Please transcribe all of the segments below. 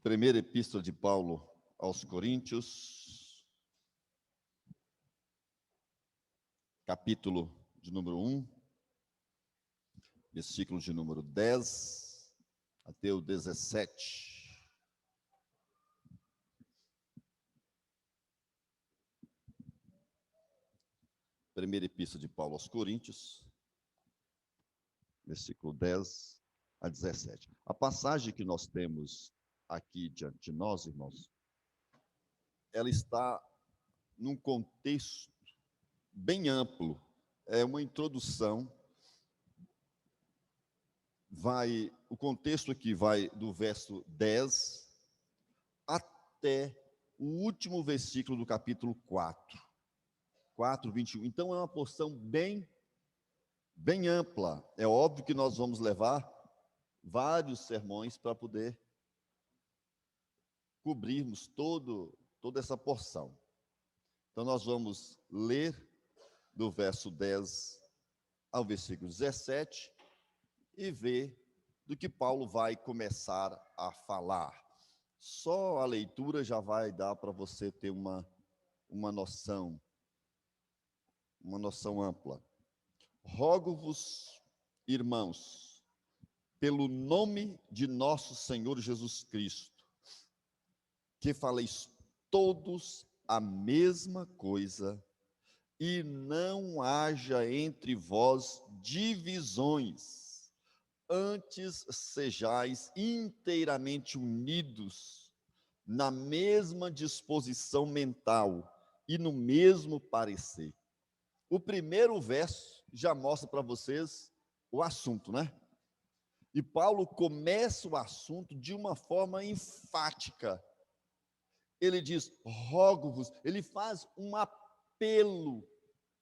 Primeira Epístola de Paulo aos Coríntios, capítulo de número 1, versículo de número 10 até o 17. Primeira Epístola de Paulo aos Coríntios, versículo 10 a 17. A passagem que nós temos aqui diante de nós, irmãos, ela está num contexto bem amplo. É uma introdução. O contexto aqui vai do verso 10 até o último versículo do capítulo 4, 21. Então, é uma porção bem ampla. É óbvio que nós vamos levar vários sermões para poder cobrirmos toda essa porção. Então, nós vamos ler do verso 10 ao versículo 17 e ver do que Paulo vai começar a falar. Só a leitura já vai dar para você ter uma noção ampla. Rogo-vos, irmãos, pelo nome de nosso Senhor Jesus Cristo, que faleis todos a mesma coisa e não haja entre vós divisões, antes sejais inteiramente unidos na mesma disposição mental e no mesmo parecer. O primeiro verso já mostra para vocês o assunto, né? E Paulo começa o assunto de uma forma enfática. Ele diz, rogo-vos, ele faz um apelo,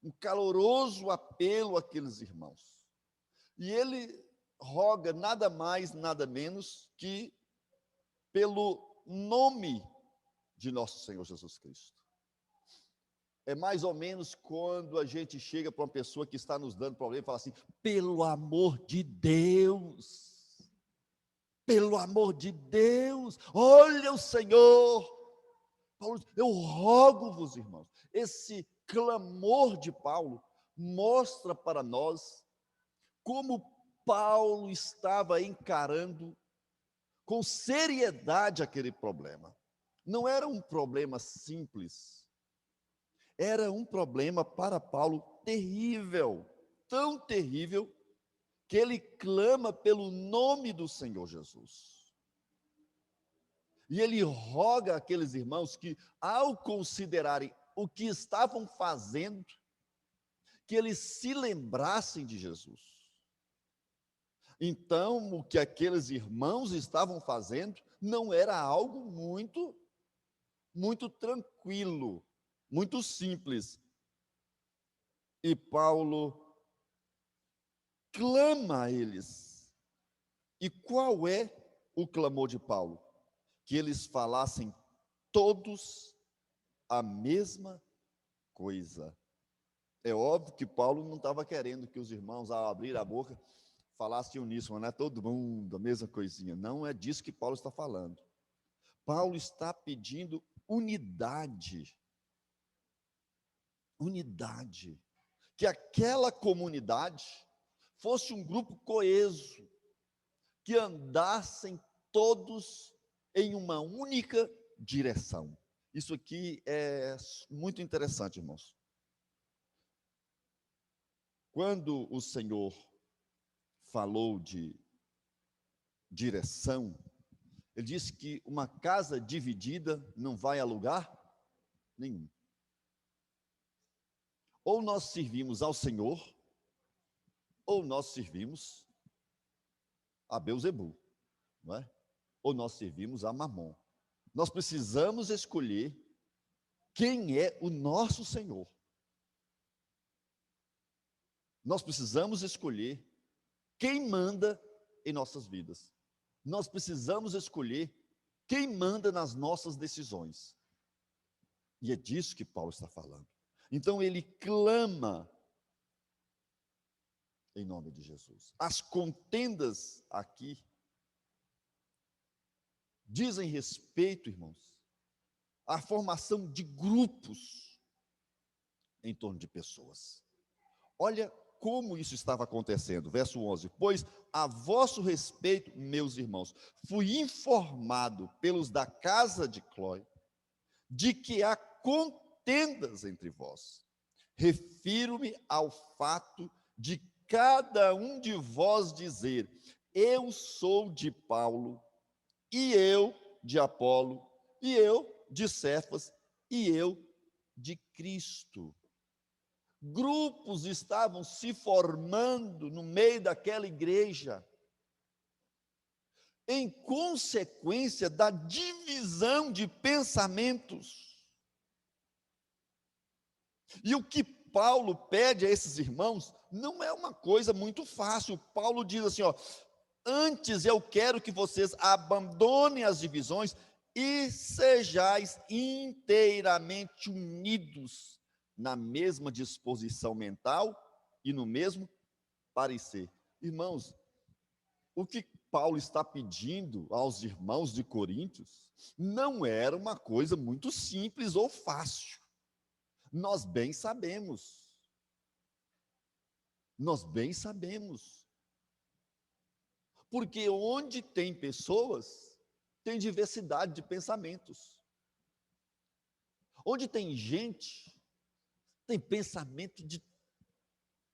um caloroso apelo àqueles irmãos. E ele roga nada mais, nada menos que pelo nome de nosso Senhor Jesus Cristo. É mais ou menos quando a gente chega para uma pessoa que está nos dando problema e fala assim, pelo amor de Deus, olha o Senhor. Paulo, eu rogo-vos, irmãos. Esse clamor de Paulo mostra para nós como Paulo estava encarando com seriedade aquele problema. Não era um problema simples. Era um problema para Paulo terrível, tão terrível, que ele clama pelo nome do Senhor Jesus. E ele roga àqueles irmãos que, ao considerarem o que estavam fazendo, que eles se lembrassem de Jesus. Então, o que aqueles irmãos estavam fazendo não era algo muito tranquilo, muito simples. E Paulo clama a eles. E qual é o clamor de Paulo? Que eles falassem todos a mesma coisa. É óbvio que Paulo não estava querendo que os irmãos, ao abrir a boca, falassem uníssono, não é todo mundo, a mesma coisinha. Não é disso que Paulo está falando. Paulo está pedindo unidade. Unidade. Que aquela comunidade fosse um grupo coeso, que andassem todos em uma única direção. Isso aqui é muito interessante, irmãos. Quando o Senhor falou de direção, ele disse que uma casa dividida não vai a lugar nenhum. Ou nós servimos ao Senhor, ou nós servimos a Beelzebul, não é? Ou nós servimos a Mamon. Nós precisamos escolher quem é o nosso Senhor. Nós precisamos escolher quem manda em nossas vidas. Nós precisamos escolher quem manda nas nossas decisões. E é disso que Paulo está falando. Então ele clama em nome de Jesus. As contendas aqui dizem respeito, irmãos, à formação de grupos em torno de pessoas. Olha como isso estava acontecendo. Verso 11. Pois a vosso respeito, meus irmãos, fui informado pelos da casa de Clói de que há contendas entre vós. Refiro-me ao fato de cada um de vós dizer: eu sou de Paulo, e eu de Apolo, e eu de Cefas, e eu de Cristo. Grupos estavam se formando no meio daquela igreja, em consequência da divisão de pensamentos. E o que Paulo pede a esses irmãos não é uma coisa muito fácil. Paulo diz assim, ó: antes eu quero que vocês abandonem as divisões e sejais inteiramente unidos na mesma disposição mental e no mesmo parecer. Irmãos, o que Paulo está pedindo aos irmãos de Coríntios não era uma coisa muito simples ou fácil. Nós bem sabemos. Nós bem sabemos. Porque onde tem pessoas, tem diversidade de pensamentos. Onde tem gente, tem pensamento de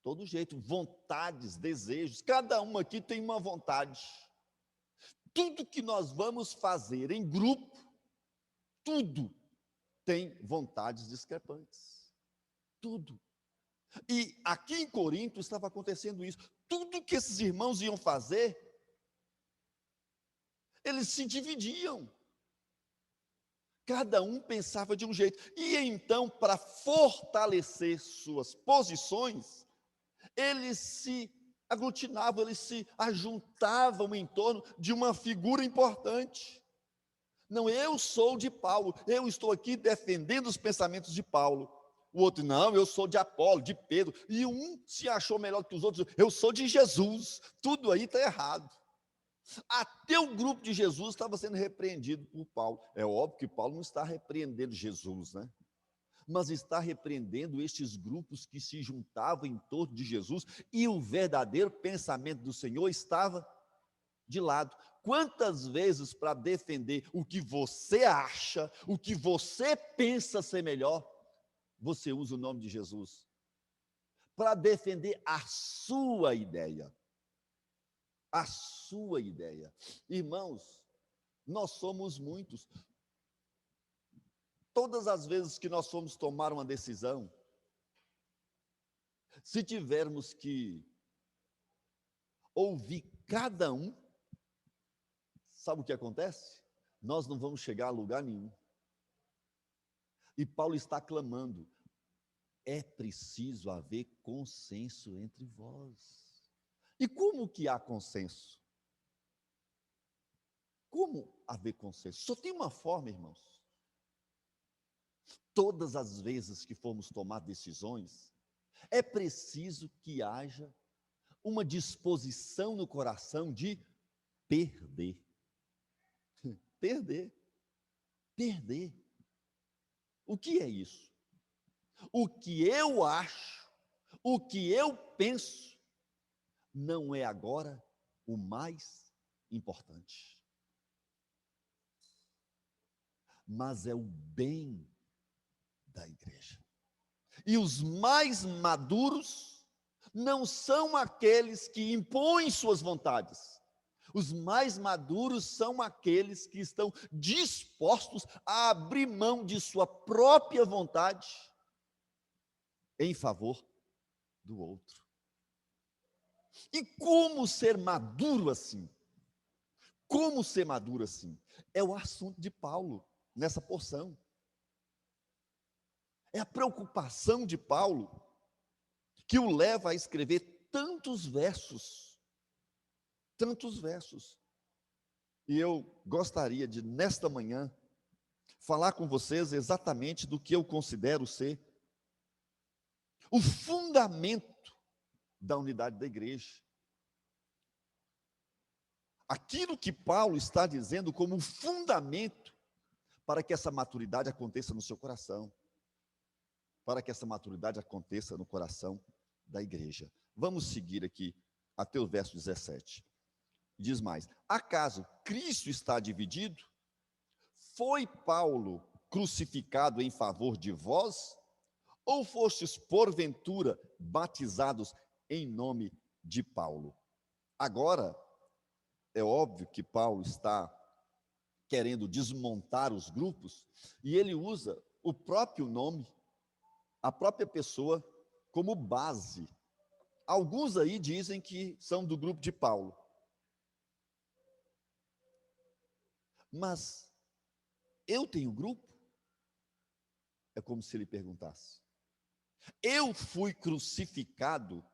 todo jeito, vontades, desejos. Cada um aqui tem uma vontade. Tudo que nós vamos fazer em grupo, tudo tem vontades discrepantes. Tudo. E aqui em Corinto estava acontecendo isso. Tudo que esses irmãos iam fazer, eles se dividiam. Cada um pensava de um jeito. E então, para fortalecer suas posições, eles se aglutinavam, eles se ajuntavam em torno de uma figura importante. Não, eu sou de Paulo, eu estou aqui defendendo os pensamentos de Paulo. O outro, não, eu sou de Apolo, de Pedro. E um se achou melhor que os outros, eu sou de Jesus. Tudo aí está errado. Até o grupo de Jesus estava sendo repreendido por Paulo. É óbvio que Paulo não está repreendendo Jesus, né? Mas está repreendendo estes grupos que se juntavam em torno de Jesus e o verdadeiro pensamento do Senhor estava de lado. Quantas vezes, para defender o que você acha, o que você pensa ser melhor, você usa o nome de Jesus? Para defender a sua ideia. A sua ideia. Irmãos, nós somos muitos. Todas as vezes que nós formos tomar uma decisão, se tivermos que ouvir cada um, sabe o que acontece? Nós não vamos chegar a lugar nenhum. E Paulo está clamando: é preciso haver consenso entre vós. E como que há consenso? Como haver consenso? Só tem uma forma, irmãos. Todas as vezes que formos tomar decisões, é preciso que haja uma disposição no coração de perder. Perder. Perder. O que é isso? O que eu acho, o que eu penso, não é agora o mais importante. Mas é o bem da igreja. E os mais maduros não são aqueles que impõem suas vontades. Os mais maduros são aqueles que estão dispostos a abrir mão de sua própria vontade em favor do outro. E como ser maduro assim? Como ser maduro assim? É o assunto de Paulo nessa porção. É a preocupação de Paulo que o leva a escrever tantos versos. Tantos versos. E eu gostaria de, nesta manhã, falar com vocês exatamente do que eu considero ser o fundamento da unidade da igreja. aquilo que Paulo está dizendo como fundamento para que essa maturidade aconteça no seu coração, para que essa maturidade aconteça no coração da igreja. Vamos seguir aqui até o verso 17. Diz mais: acaso Cristo está dividido? Foi Paulo crucificado em favor de vós? Ou fostes, porventura, batizados em nome de Paulo? Agora, é óbvio que Paulo está querendo desmontar os grupos, e ele usa o próprio nome, a própria pessoa, como base. Alguns aí dizem que são do grupo de Paulo. Mas eu tenho grupo? É como se ele perguntasse. Eu fui crucificado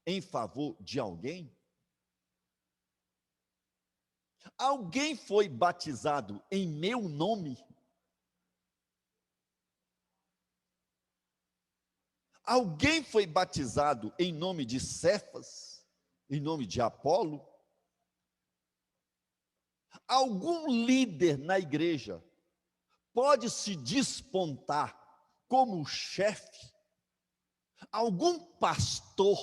em favor de alguém? Alguém foi batizado em meu nome? Alguém foi batizado em nome de Cefas? Em nome de Apolo? Algum líder na igreja pode se despontar como chefe? Algum pastor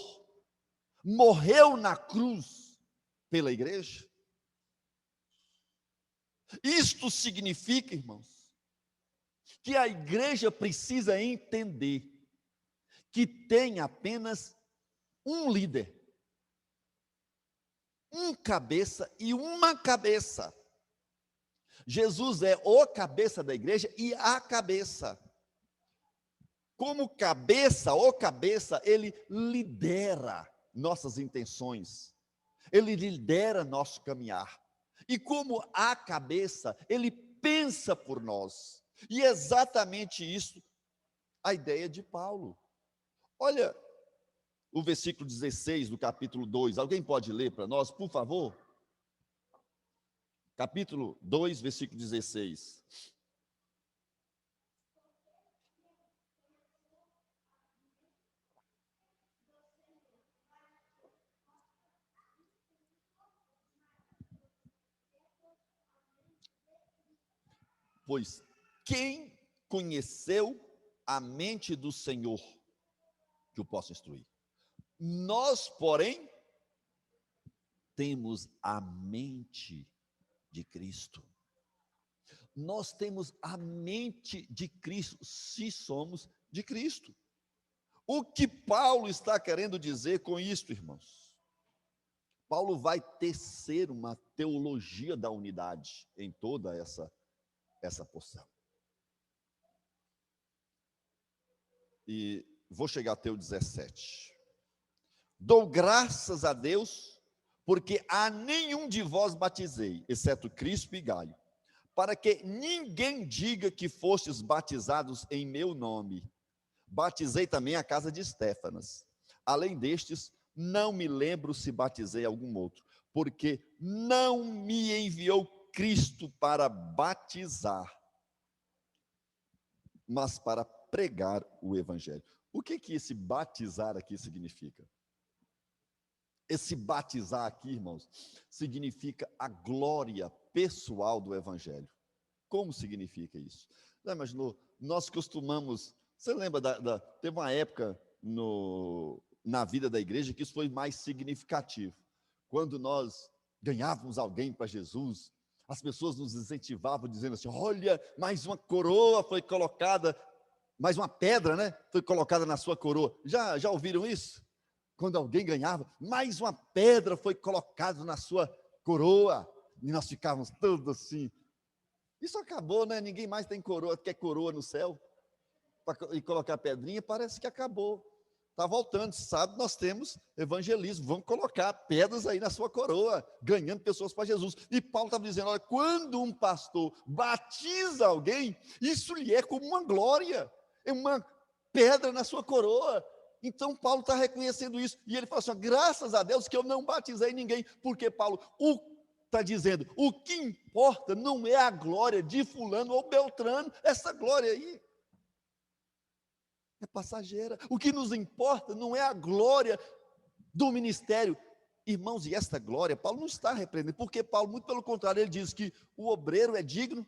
morreu na cruz pela igreja? Isto significa, irmãos, que a igreja precisa entender que tem apenas um líder, um cabeça e uma cabeça. Jesus é o cabeça da igreja e a cabeça. Como cabeça, o cabeça, ele lidera nossas intenções, ele lidera nosso caminhar. E como a cabeça, ele pensa por nós. E é exatamente isso a ideia de Paulo. Olha o versículo 16 do capítulo 2. Alguém pode ler para nós, por favor? Capítulo 2, versículo 16. Pois quem conheceu a mente do Senhor que o possa instruir? Nós, porém, temos a mente de Cristo. Nós temos a mente de Cristo, se somos de Cristo. O que Paulo está querendo dizer com isto, irmãos? Paulo vai tecer uma teologia da unidade em toda essa porção. E vou chegar até o 17. Dou graças a Deus, porque a nenhum de vós batizei, exceto Crispo e Gaio, para que ninguém diga que fostes batizados em meu nome. Batizei também a casa de Estéfanas. Além destes, não me lembro se batizei algum outro, porque não me enviou Cristo para batizar, mas para pregar o evangelho. O que esse batizar aqui significa? Esse batizar aqui, irmãos, significa a glória pessoal do evangelho. Como significa isso? Já imaginou? Nós costumamos, você lembra teve uma época na vida da igreja que isso foi mais significativo. Quando nós ganhávamos alguém para Jesus, as pessoas nos incentivavam dizendo assim: olha, mais uma coroa foi colocada, mais uma pedra, né? Foi colocada na sua coroa. Já ouviram isso? Quando alguém ganhava, mais uma pedra foi colocada na sua coroa. E nós ficávamos todos assim. Isso acabou, né? Ninguém mais tem coroa, quer coroa no céu. E colocar pedrinha, parece que acabou. Está voltando, sabe? Nós temos evangelismo. Vamos colocar pedras aí na sua coroa, ganhando pessoas para Jesus. E Paulo estava dizendo: olha, quando um pastor batiza alguém, isso lhe é como uma glória, é uma pedra na sua coroa. Então Paulo está reconhecendo isso. E ele fala assim: graças a Deus que eu não batizei ninguém, porque Paulo está dizendo: o que importa não é a glória de fulano ou beltrano, essa glória aí é passageira. O que nos importa não é a glória do ministério, Irmãos, e esta glória, Paulo não está repreendendo, porque Paulo, muito pelo contrário, ele diz que o obreiro é digno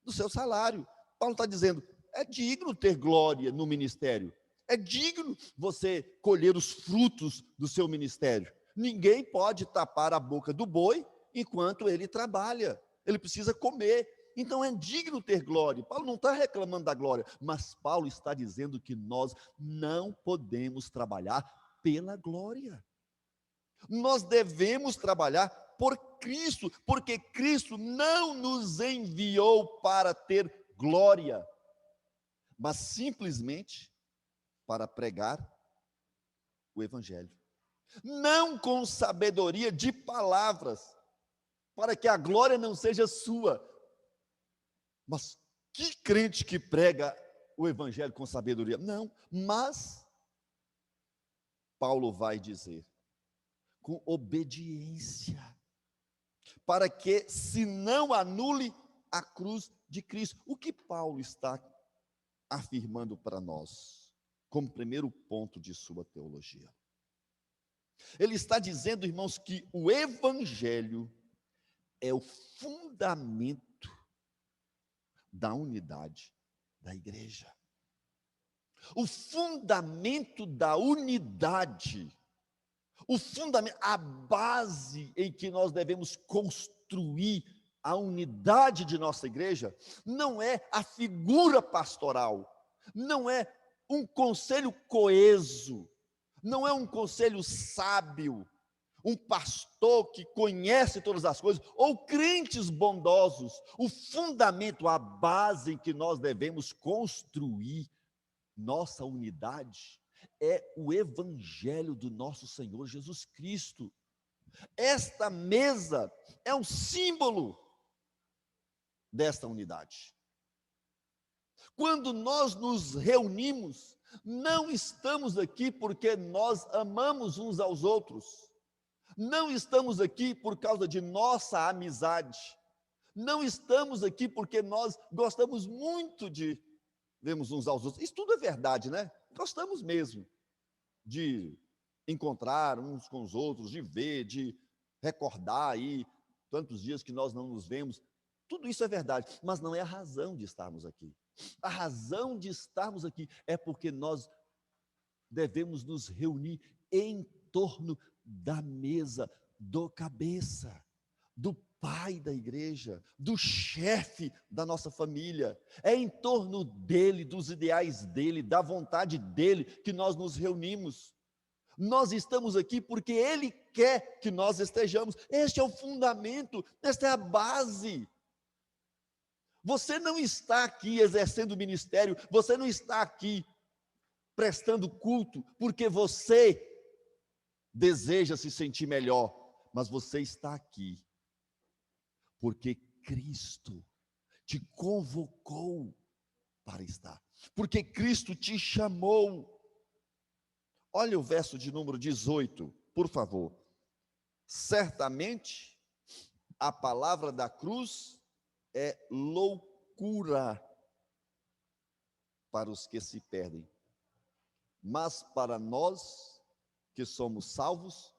do seu salário. Paulo está dizendo, é digno ter glória no ministério, é digno você colher os frutos do seu ministério. Ninguém pode tapar a boca do boi enquanto ele trabalha, ele precisa comer, então é digno ter glória. Paulo não está reclamando da glória, mas Paulo está dizendo que nós não podemos trabalhar pela glória. Nós devemos trabalhar por Cristo, porque Cristo não nos enviou para ter glória, mas simplesmente para pregar o Evangelho. Não com sabedoria de palavras, para que a glória não seja sua. Mas que crente que prega o Evangelho com sabedoria? Não, mas Paulo vai dizer, com obediência, para que se não anule a cruz de Cristo. O que Paulo está afirmando para nós, como primeiro ponto de sua teologia? Ele está dizendo, irmãos, que o Evangelho é o fundamento da unidade da igreja. O fundamento da unidade, o fundamento, a base em que nós devemos construir a unidade de nossa igreja, não é a figura pastoral, não é um conselho coeso, não é um conselho sábio, um pastor que conhece todas as coisas, ou crentes bondosos. O fundamento, a base em que nós devemos construir nossa unidade é o Evangelho do nosso Senhor Jesus Cristo. Esta mesa é um símbolo desta unidade. Quando nós nos reunimos, não estamos aqui porque nós amamos uns aos outros, não estamos aqui por causa de nossa amizade, não estamos aqui porque nós gostamos muito de vermos uns aos outros. Isso tudo é verdade, né? Gostamos mesmo de encontrar uns com os outros, de ver, de recordar aí tantos dias que nós não nos vemos. Tudo isso é verdade, mas não é a razão de estarmos aqui. A razão de estarmos aqui é porque nós devemos nos reunir em torno da mesa do cabeça, do pai da igreja, do chefe da nossa família. É em torno dele, dos ideais dele, da vontade dele que nós nos reunimos. Nós estamos aqui porque ele quer que nós estejamos. Este é o fundamento, esta é a base. Você não está aqui exercendo ministério, você não está aqui prestando culto porque você deseja se sentir melhor, mas você está aqui porque Cristo te convocou para estar, porque Cristo te chamou. Olha o verso de número 18, por favor. Certamente a palavra da cruz é loucura para os que se perdem, mas para nós que somos salvos,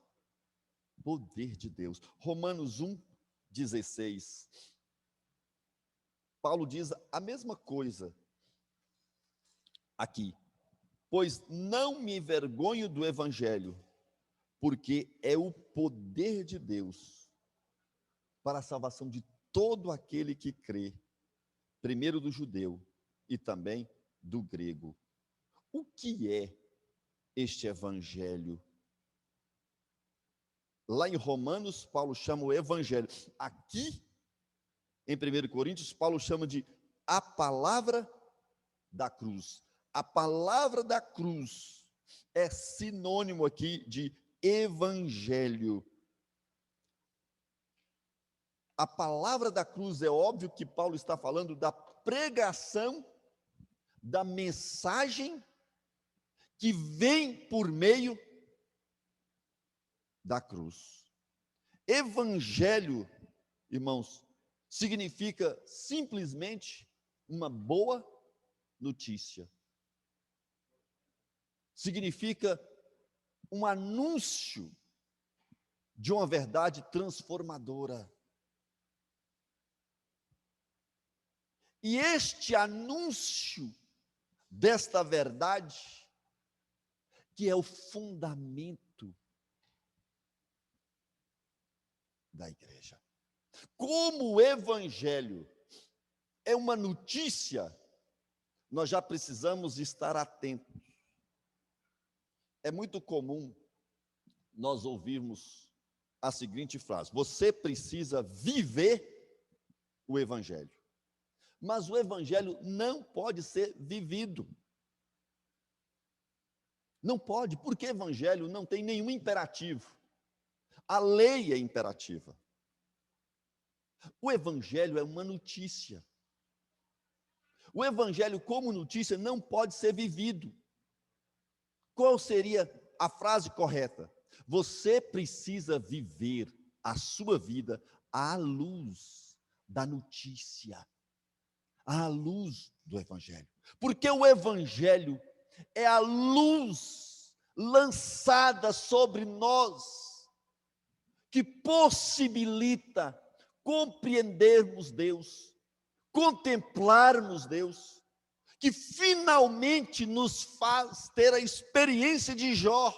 poder de Deus. Romanos 1:16. Paulo diz a mesma coisa aqui. Pois não me envergonho do evangelho, porque é o poder de Deus para a salvação de todo aquele que crê, primeiro do judeu e também do grego. O que é este evangelho? Lá em Romanos, Paulo chama o evangelho. Aqui, em 1 Coríntios, Paulo chama de a palavra da cruz. A palavra da cruz é sinônimo aqui de evangelho. A palavra da cruz, é óbvio que Paulo está falando da pregação, da mensagem que vem por meio da cruz. Evangelho, irmãos, significa simplesmente uma boa notícia. Significa um anúncio de uma verdade transformadora. E este anúncio desta verdade, que é o fundamento da igreja. Como o evangelho é uma notícia, nós já precisamos estar atentos. É muito comum nós ouvirmos a seguinte frase: você precisa viver o evangelho. Mas o evangelho não pode ser vivido. Não pode, porque evangelho não tem nenhum imperativo. A lei é imperativa. O evangelho é uma notícia. O evangelho como notícia não pode ser vivido. Qual seria a frase correta? Você precisa viver a sua vida à luz da notícia, à luz do evangelho. Porque o evangelho é a luz lançada sobre nós, que possibilita compreendermos Deus, contemplarmos Deus, que finalmente nos faz ter a experiência de Jó,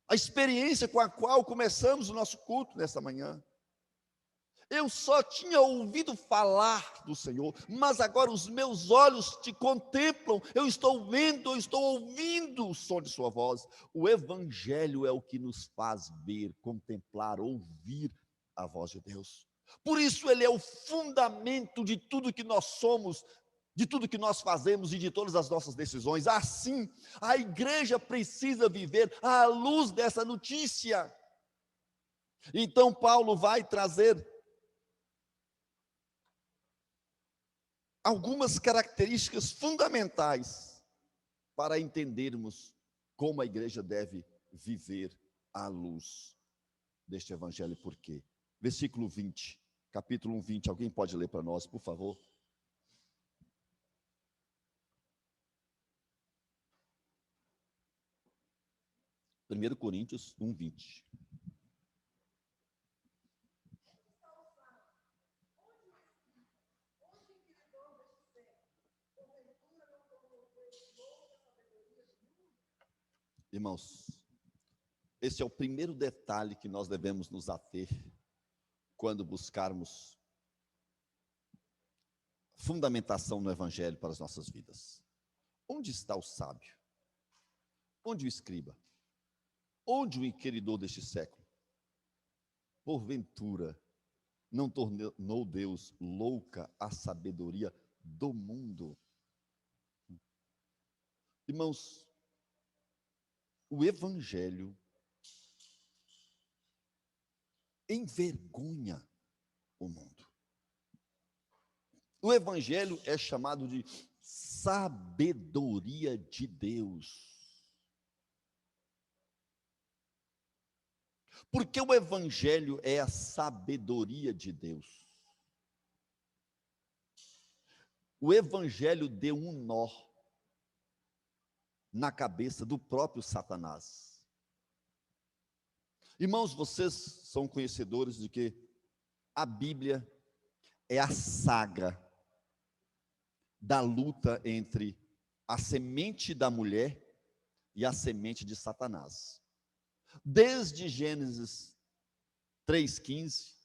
a experiência com a qual começamos o nosso culto nesta manhã. Eu só tinha ouvido falar do Senhor, mas agora os meus olhos te contemplam, eu estou vendo, eu estou ouvindo o som de sua voz. O evangelho é o que nos faz ver, contemplar, ouvir a voz de Deus. Por isso ele é o fundamento de tudo que nós somos, de tudo que nós fazemos e de todas as nossas decisões. Assim, a igreja precisa viver à luz dessa notícia. Então Paulo vai trazer algumas características fundamentais para entendermos como a igreja deve viver à luz deste evangelho. Por quê? Versículo 20, capítulo 1, 20. Alguém pode ler para nós, por favor? Primeiro Coríntios 1, 20. Irmãos, esse é o primeiro detalhe que nós devemos nos ater quando buscarmos fundamentação no evangelho para as nossas vidas. Onde está o sábio? Onde o escriba? Onde o inquiridor deste século? Porventura, não tornou Deus louca a sabedoria do mundo? Irmãos, o evangelho envergonha o mundo. O evangelho é chamado de sabedoria de Deus. Porque o evangelho é a sabedoria de Deus. O evangelho deu um nó na cabeça do próprio Satanás. Irmãos, vocês são conhecedores de que a Bíblia é a saga da luta entre a semente da mulher e a semente de Satanás. Desde Gênesis 3,15,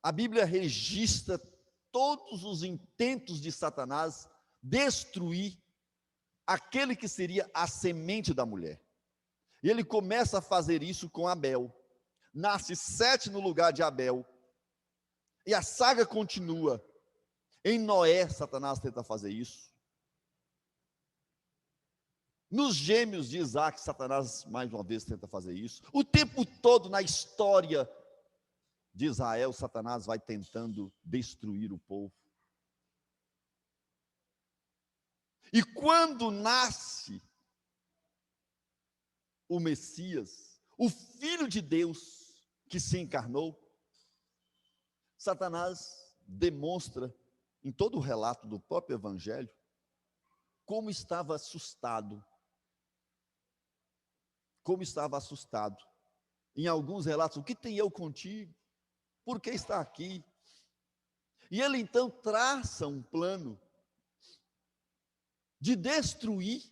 a Bíblia registra todos os intentos de Satanás destruir aquele que seria a semente da mulher. E ele começa a fazer isso com Abel. Nasce Sete no lugar de Abel. E a saga continua. Em Noé, Satanás tenta fazer isso. Nos gêmeos de Isaac, Satanás mais uma vez tenta fazer isso. O tempo todo na história de Israel, Satanás vai tentando destruir o povo. E quando nasce o Messias, o Filho de Deus que se encarnou, Satanás demonstra em todo o relato do próprio Evangelho como estava assustado como estava assustado. Em alguns relatos, o que tem eu contigo? Por que está aqui? E ele então traça um plano de destruir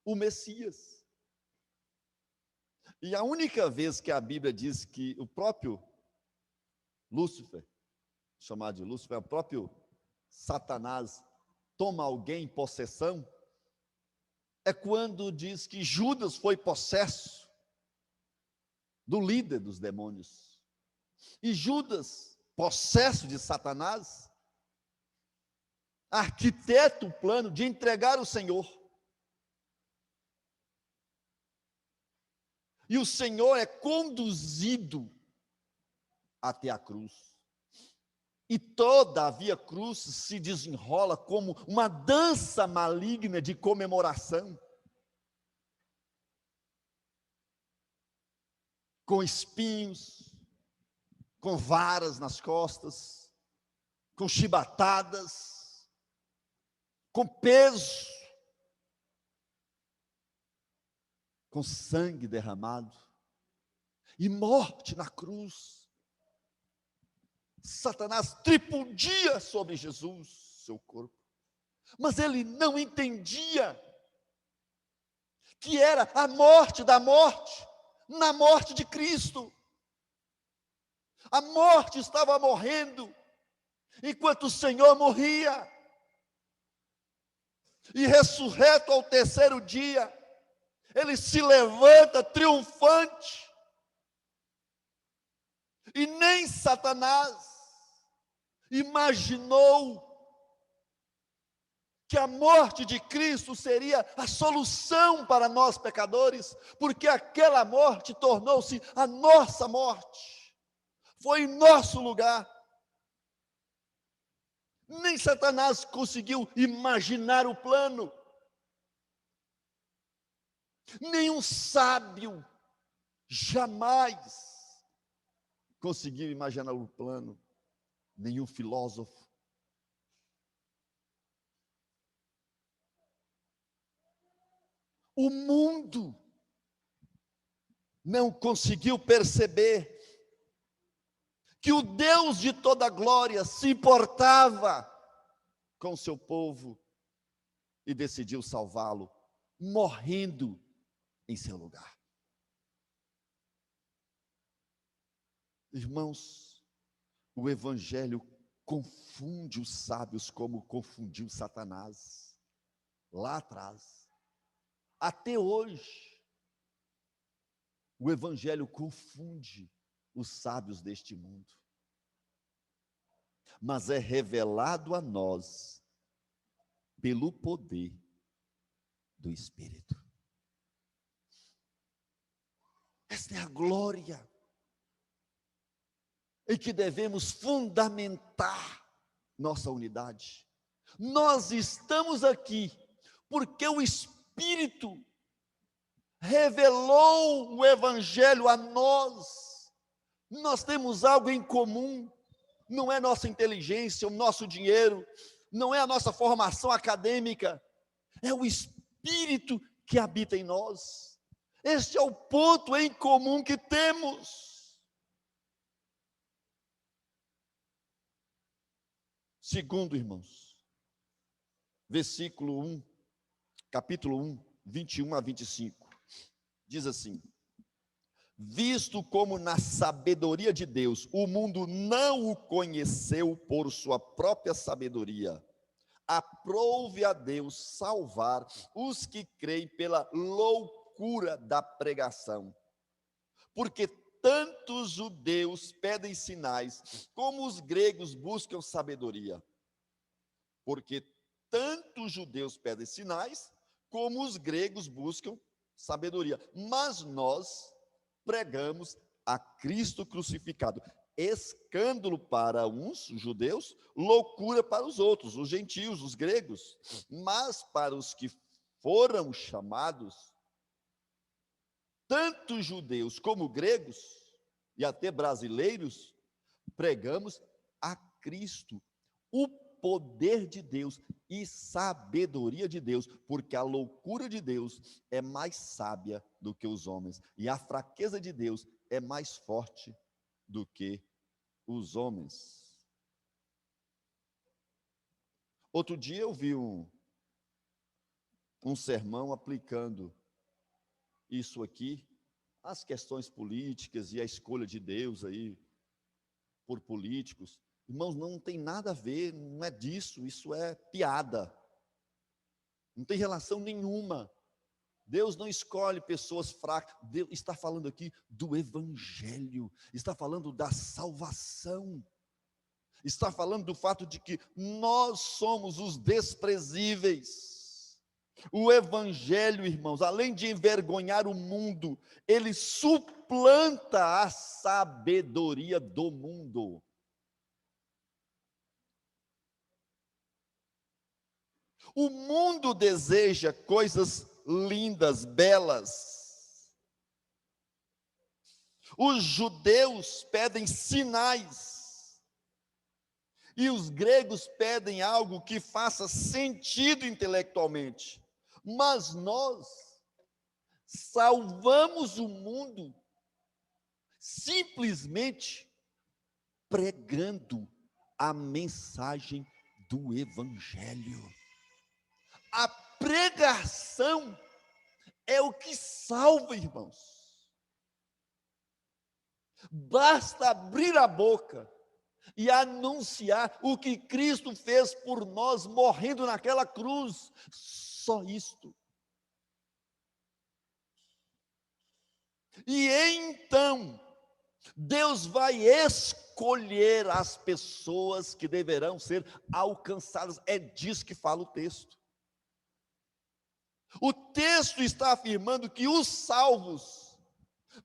o Messias. E a única vez que a Bíblia diz que o próprio Lúcifer, chamado de Lúcifer, o próprio Satanás toma alguém em possessão, é quando diz que Judas foi possesso do líder dos demônios. E Judas, possesso de Satanás, arquiteta o plano de entregar o Senhor. E o Senhor é conduzido até a cruz. E toda a via cruz se desenrola como uma dança maligna de comemoração. Com espinhos, com varas nas costas, com chibatadas, com peso, com sangue derramado e morte na cruz. Satanás tripudia sobre Jesus, seu corpo, mas ele não entendia que era a morte da morte, na morte de Cristo. A morte estava morrendo, enquanto o Senhor morria. E ressurreto ao terceiro dia, ele se levanta triunfante. E nem Satanás imaginou que a morte de Cristo seria a solução para nós pecadores, porque aquela morte tornou-se a nossa morte, foi em nosso lugar. Nem Satanás conseguiu imaginar o plano, nenhum sábio jamais conseguiu imaginar o plano, nenhum filósofo. O mundo não conseguiu perceber que o Deus de toda glória se importava com o seu povo e decidiu salvá-lo, morrendo em seu lugar. Irmãos, o Evangelho confunde os sábios como confundiu Satanás lá atrás. Até hoje, o Evangelho confunde os sábios deste mundo. Mas é revelado a nós pelo poder do Espírito. Esta é a glória em que devemos fundamentar nossa unidade. Nós estamos aqui porque o Espírito revelou o Evangelho a nós. Nós temos algo em comum, não é nossa inteligência, o nosso dinheiro, não é a nossa formação acadêmica, é o Espírito que habita em nós. Este é o ponto em comum que temos. Segundo, irmãos, versículo 1, capítulo 1, 21 a 25, diz assim: visto como na sabedoria de Deus o mundo não o conheceu por sua própria sabedoria, aprove a Deus salvar os que creem pela loucura da pregação. Porque tanto os judeus pedem sinais, como os gregos buscam sabedoria. Porque tanto os judeus pedem sinais, como os gregos buscam sabedoria. Mas nós pregamos a Cristo crucificado, escândalo para uns, os judeus, loucura para os outros, os gentios, os gregos. Mas para os que foram chamados, tanto judeus como gregos, e até brasileiros, pregamos a Cristo, o poder de Deus e sabedoria de Deus, porque a loucura de Deus é mais sábia do que os homens, e a fraqueza de Deus é mais forte do que os homens. Outro dia eu vi um sermão aplicando isso aqui, as questões políticas e a escolha de Deus aí por políticos. Irmãos, não tem nada a ver, não é disso, isso é piada. Não tem relação nenhuma. Deus não escolhe pessoas fracas. Deus está falando aqui do evangelho, está falando da salvação. Está falando do fato de que nós somos os desprezíveis. O evangelho, irmãos, além de envergonhar o mundo, ele suplanta a sabedoria do mundo. O mundo deseja coisas lindas, belas. Os judeus pedem sinais. E os gregos pedem algo que faça sentido intelectualmente. Mas nós salvamos o mundo simplesmente pregando a mensagem do evangelho. A pregação é o que salva, irmãos. Basta abrir a boca e anunciar o que Cristo fez por nós, morrendo naquela cruz. Só isto. E então, Deus vai escolher as pessoas que deverão ser alcançadas. É disso que fala o texto. O texto está afirmando que os salvos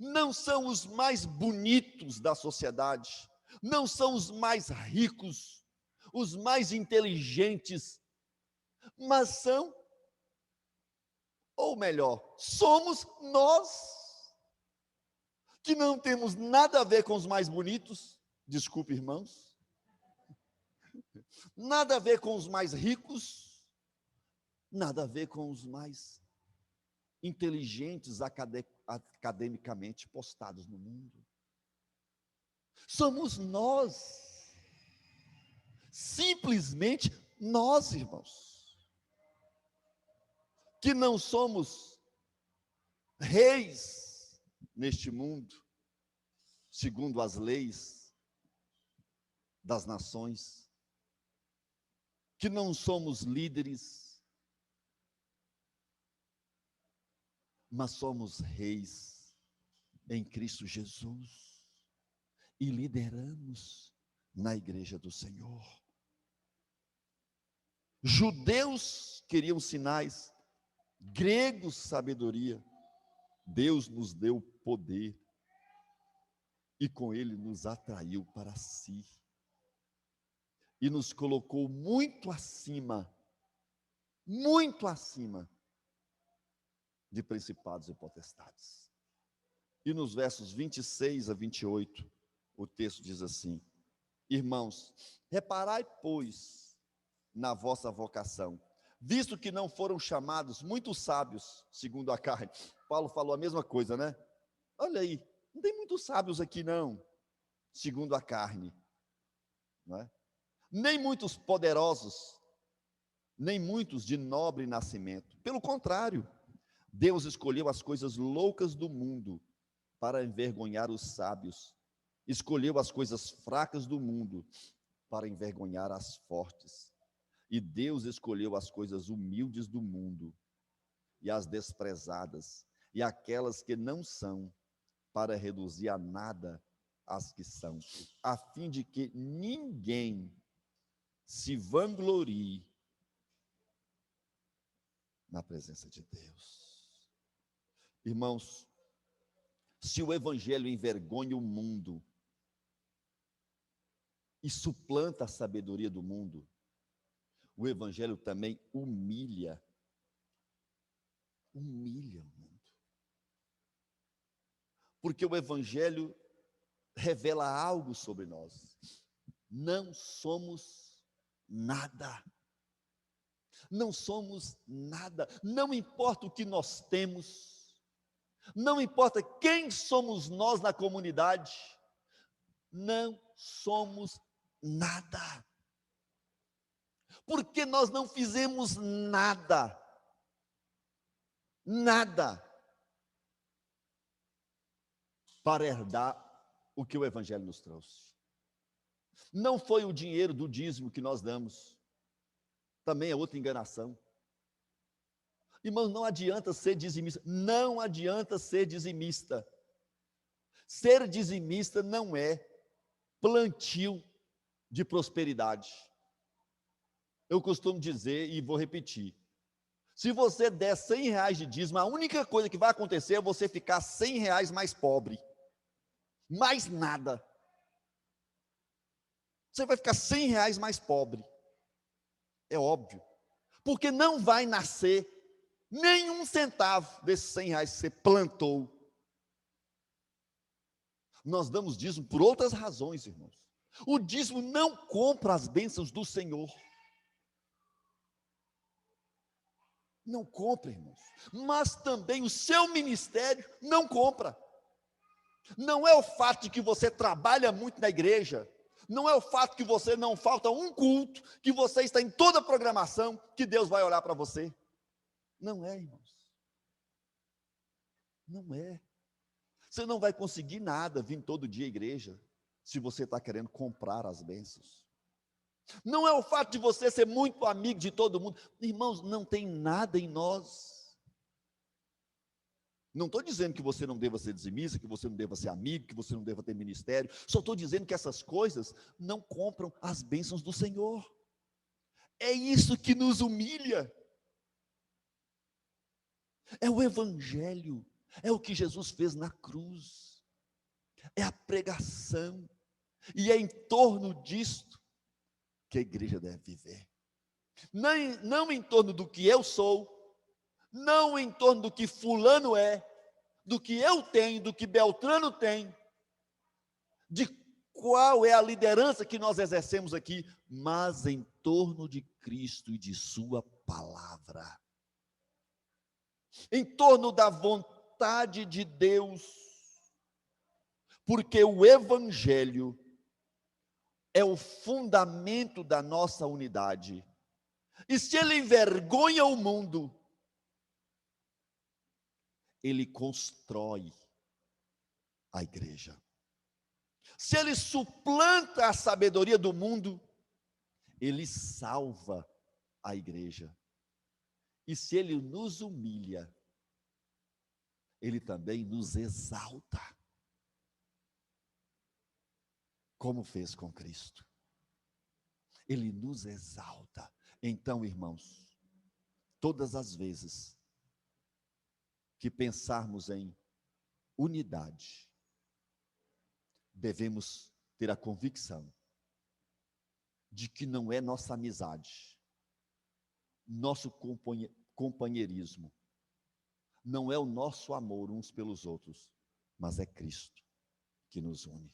não são os mais bonitos da sociedade, não são os mais ricos, os mais inteligentes, mas são, ou melhor, somos nós, que não temos nada a ver com os mais bonitos, desculpe, irmãos, nada a ver com os mais ricos, nada a ver com os mais inteligentes academicamente postados no mundo. Somos nós, simplesmente nós, irmãos, que não somos reis neste mundo, segundo as leis das nações, que não somos líderes, mas somos reis em Cristo Jesus e lideramos na igreja do Senhor. Judeus queriam sinais, gregos sabedoria. Deus nos deu poder e com ele nos atraiu para si e nos colocou muito acima de principados e potestades. E nos versos 26 a 28, o texto diz assim: irmãos, reparai, pois, na vossa vocação, visto que não foram chamados muitos sábios, segundo a carne. Paulo falou a mesma coisa, né? Olha aí, não tem muitos sábios aqui não, segundo a carne, não é? Nem muitos poderosos, nem muitos de nobre nascimento. Pelo contrário, Deus escolheu as coisas loucas do mundo para envergonhar os sábios. Escolheu as coisas fracas do mundo para envergonhar as fortes. E Deus escolheu as coisas humildes do mundo e as desprezadas e aquelas que não são, para reduzir a nada as que são, a fim de que ninguém se vanglorie na presença de Deus. Irmãos, se o evangelho envergonha o mundo e suplanta a sabedoria do mundo, o evangelho também humilha o mundo. Porque o evangelho revela algo sobre nós. Não somos nada. Não somos nada. Não importa o que nós temos, não importa quem somos nós na comunidade, não somos nada. Porque nós não fizemos nada. Nada para herdar o que o Evangelho nos trouxe. Não foi o dinheiro do dízimo que nós damos. Também é outra enganação. Irmãos, não adianta ser dizimista. Não adianta ser dizimista. Ser dizimista não é plantio de prosperidade. Eu costumo dizer e vou repetir. Se você der 100 reais de dízimo, a única coisa que vai acontecer é você ficar 100 reais mais pobre. Mais nada. Você vai ficar 100 reais mais pobre. É óbvio. Porque não vai nascer nenhum centavo desses 100 reais que você plantou. Nós damos dízimo por outras razões, irmãos. O dízimo não compra as bênçãos do Senhor. Não compra, irmãos. Mas também o seu ministério não compra. Não é o fato de que você trabalha muito na igreja, não é o fato que você não falta um culto, que você está em toda a programação, que Deus vai olhar para você. Não é, irmãos. Não é. Você não vai conseguir nada vindo todo dia à igreja, se você está querendo comprar as bênçãos. Não é o fato de você ser muito amigo de todo mundo. Irmãos, não tem nada em nós. Não estou dizendo que você não deva ser dizimista, que você não deva ser amigo, que você não deva ter ministério. Só estou dizendo que essas coisas não compram as bênçãos do Senhor. É isso que nos humilha. É o Evangelho. É o que Jesus fez na cruz. É a pregação. E é em torno disto que a igreja deve viver. Não em torno do que eu sou, não em torno do que fulano é, do que eu tenho, do que Beltrano tem, de qual é a liderança que nós exercemos aqui, mas em torno de Cristo e de sua palavra. Em torno da vontade de Deus, porque o Evangelho é o fundamento da nossa unidade. E se ele envergonha o mundo, ele constrói a igreja. Se ele suplanta a sabedoria do mundo, ele salva a igreja. E se ele nos humilha, ele também nos exalta, como fez com Cristo. Ele nos exalta. Então, irmãos, todas as vezes que pensarmos em unidade, devemos ter a convicção de que não é nossa amizade, nosso companheirismo, não é o nosso amor uns pelos outros, mas é Cristo que nos une.